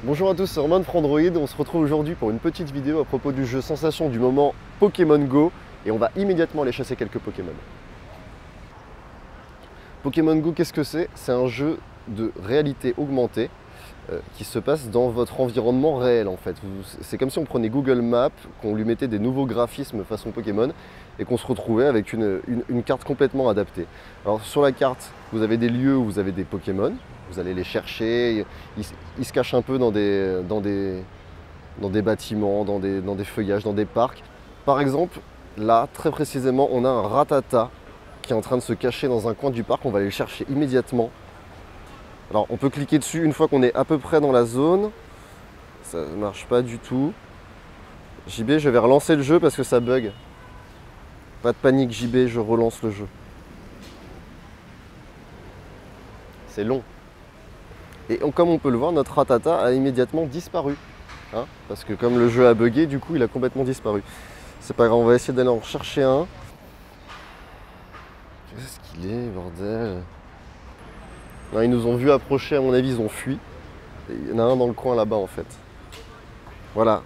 Bonjour à tous, c'est Romain de Frandroid. On se retrouve aujourd'hui pour une petite vidéo à propos du jeu sensation du moment Pokémon Go et on va immédiatement aller chasser quelques Pokémon. Pokémon Go, qu'est-ce que c'est? C'est un jeu de réalité augmentée qui se passe dans votre environnement réel en fait. C'est comme si on prenait Google Maps, qu'on lui mettait des nouveaux graphismes façon Pokémon et qu'on se retrouvait avec une carte complètement adaptée. Alors sur la carte, vous avez des lieux où vous avez des Pokémon, vous allez les chercher, ils se cachent un peu dans des bâtiments, dans des feuillages, dans des parcs. Par exemple, là, très précisément, on a un Rattata qui est en train de se cacher dans un coin du parc, on va aller le chercher immédiatement. Alors on peut cliquer dessus une fois qu'on est à peu près dans la zone. Ça ne marche pas du tout. JB, je vais relancer le jeu parce que ça bug. Pas de panique JB, je relance le jeu. C'est long. Et comme on peut le voir, notre Rattata a immédiatement disparu. Hein, parce que comme le jeu a bugué, du coup il a complètement disparu. C'est pas grave, on va essayer d'aller en chercher un. Qu'est-ce qu'il est, bordel? Non, ils nous ont vu approcher, à mon avis, ils ont fui. Et il y en a un dans le coin là-bas en fait. Voilà.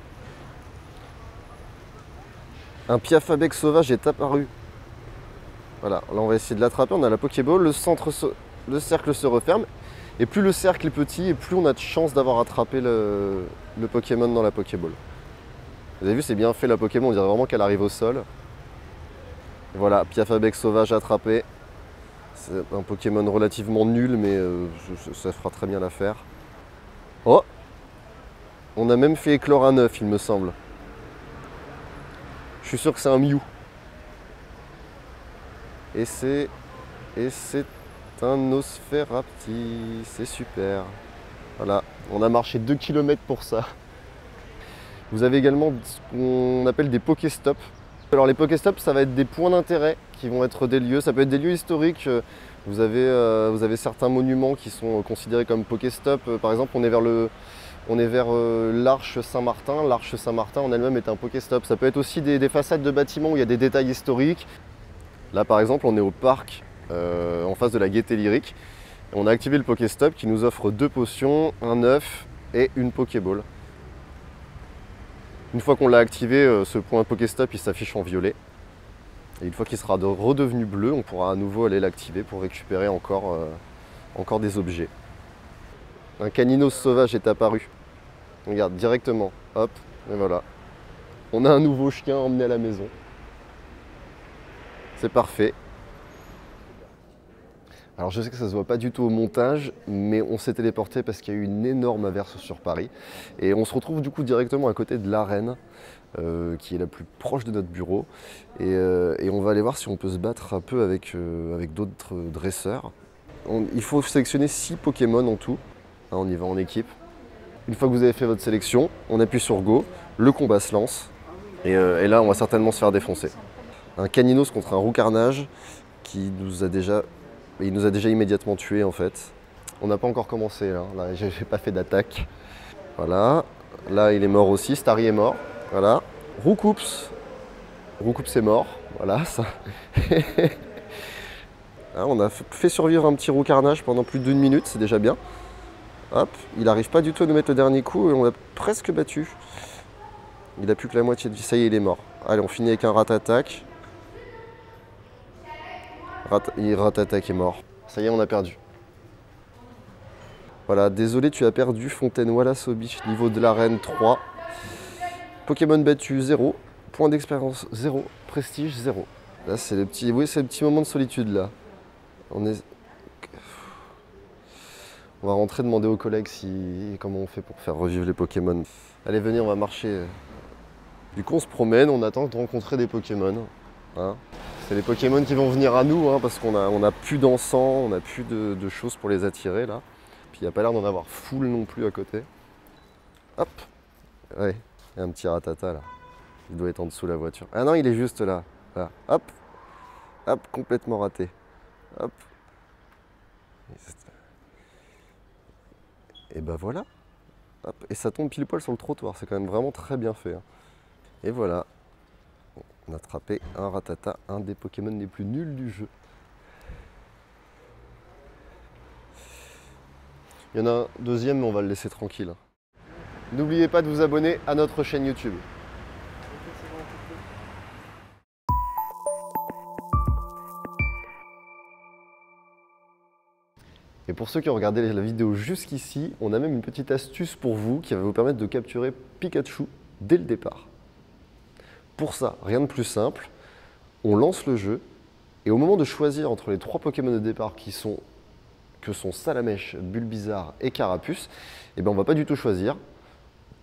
Un Piafabec sauvage est apparu. Voilà, là on va essayer de l'attraper, on a la Pokéball, le cercle se referme. Et plus le cercle est petit, et plus on a de chance d'avoir attrapé le Pokémon dans la Pokéball. Vous avez vu, c'est bien fait la Pokémon, on dirait vraiment qu'elle arrive au sol. Et voilà, Piafabec sauvage attrapé. C'est un Pokémon relativement nul, mais ça fera très bien l'affaire. Oh! On a même fait éclore un œuf, il me semble. Je suis sûr que c'est un Mew. Et c'est un Nosferapti, c'est super. Voilà, on a marché 2 km pour ça. Vous avez également ce qu'on appelle des Pokéstops. Alors les Pokéstops, ça va être des points d'intérêt qui vont être des lieux. Ça peut être des lieux historiques. Vous avez certains monuments qui sont considérés comme Pokéstops. Par exemple, on est vers l'Arche Saint-Martin. L'Arche Saint-Martin en elle-même est un Pokéstop. Ça peut être aussi des façades de bâtiments où il y a des détails historiques. Là par exemple, on est au parc en face de la Gaîté Lyrique. On a activé le Pokéstop qui nous offre 2 potions, un œuf et une Pokéball. Une fois qu'on l'a activé, ce point Pokéstop il s'affiche en violet. Et une fois qu'il sera redevenu bleu, on pourra à nouveau aller l'activer pour récupérer encore des objets. Un Caninos sauvage est apparu. Regarde, directement. Hop, et voilà. On a un nouveau chien emmené à la maison. C'est parfait. Alors je sais que ça se voit pas du tout au montage, mais on s'est téléporté parce qu'il y a eu une énorme averse sur Paris. Et on se retrouve du coup directement à côté de l'arène, qui est la plus proche de notre bureau. Et on va aller voir si on peut se battre un peu avec d'autres dresseurs. Il faut sélectionner 6 Pokémon en tout. Hein, on y va en équipe. Une fois que vous avez fait votre sélection, on appuie sur Go, le combat se lance. Et là, on va certainement se faire défoncer. Un Caninos contre un Roucarnage qui nous a déjà... Il nous a déjà immédiatement tué en fait. On n'a pas encore commencé là, j'ai pas fait d'attaque. Voilà, là il est mort aussi, Starry est mort. Voilà, Roucoups est mort, voilà ça. Hein, on a fait survivre un petit Roucarnage pendant plus d'1 minute, c'est déjà bien. Hop, il n'arrive pas du tout à nous mettre le dernier coup et on l'a presque battu. Il a plus que la moitié de vie, ça y est il est mort. Allez, on finit avec un Rat-Attack. Rat-Attack est mort. Ça y est, on a perdu. Voilà, désolé, tu as perdu. Fontaine Wallace-Beach, niveau de l'arène 3. Pokémon battu 0. Point d'expérience 0. Prestige 0. Là, c'est le petit, oui, c'est le petit moment de solitude là. On va rentrer demander aux collègues comment on fait pour faire revivre les Pokémon. Allez, venez, on va marcher. Du coup, on se promène, on attend de rencontrer des Pokémon. Hein. C'est les Pokémon qui vont venir à nous, hein, parce qu'on a plus d'encens, on n'a plus de choses pour les attirer là. Puis il n'y a pas l'air d'en avoir full non plus à côté. Hop. Ouais, il y a un petit Rattata là. Il doit être en dessous de la voiture. Ah non, il est juste là. Là. Hop. Hop, complètement raté. Hop. Et ben voilà. Hop. Et ça tombe pile poil sur le trottoir. C'est quand même vraiment très bien fait. Hein. Et voilà. On a attrapé un Rattata, un des Pokémon les plus nuls du jeu. Il y en a un deuxième, mais on va le laisser tranquille. N'oubliez pas de vous abonner à notre chaîne YouTube. Et pour ceux qui ont regardé la vidéo jusqu'ici, on a même une petite astuce pour vous qui va vous permettre de capturer Pikachu dès le départ. Pour ça, rien de plus simple, on lance le jeu et au moment de choisir entre les 3 Pokémon de départ que sont Salamèche, Bulbizarre et Carapuce, on ne va pas du tout choisir.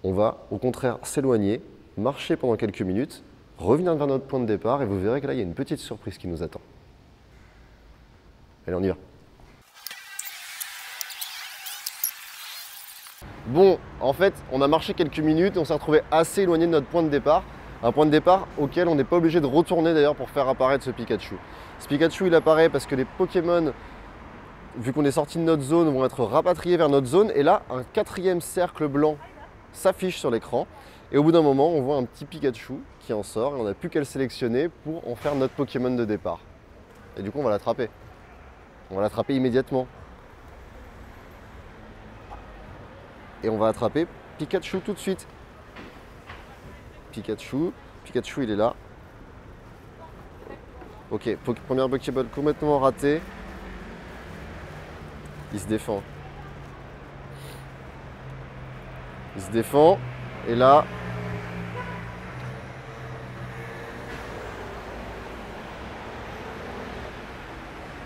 On va au contraire s'éloigner, marcher pendant quelques minutes, revenir vers notre point de départ et vous verrez que là il y a une petite surprise qui nous attend. Allez, on y va. Bon, en fait, on a marché quelques minutes et on s'est retrouvé assez éloigné de notre point de départ. Un point de départ auquel on n'est pas obligé de retourner d'ailleurs pour faire apparaître ce Pikachu. Ce Pikachu, il apparaît parce que les Pokémon, vu qu'on est sorti de notre zone, vont être rapatriés vers notre zone. Et là, un 4e cercle blanc s'affiche sur l'écran. Et au bout d'un moment, on voit un petit Pikachu qui en sort et on n'a plus qu'à le sélectionner pour en faire notre Pokémon de départ. Et du coup, on va l'attraper. On va l'attraper immédiatement. Et on va attraper Pikachu tout de suite. Pikachu, il est là. Ok, première Pokéball complètement ratée. Il se défend. Il se défend. Et là...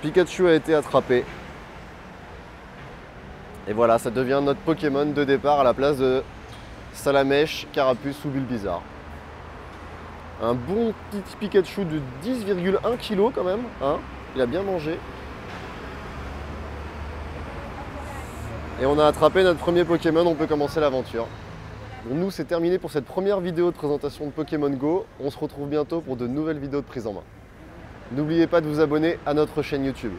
Pikachu a été attrapé. Et voilà, ça devient notre Pokémon de départ à la place de Salamèche, Carapuce ou Bulbizarre. Un bon petit Pikachu de 10,1 kg quand même, hein. Il a bien mangé. Et on a attrapé notre premier Pokémon, on peut commencer l'aventure. Bon, nous, c'est terminé pour cette première vidéo de présentation de Pokémon Go. On se retrouve bientôt pour de nouvelles vidéos de prise en main. N'oubliez pas de vous abonner à notre chaîne YouTube.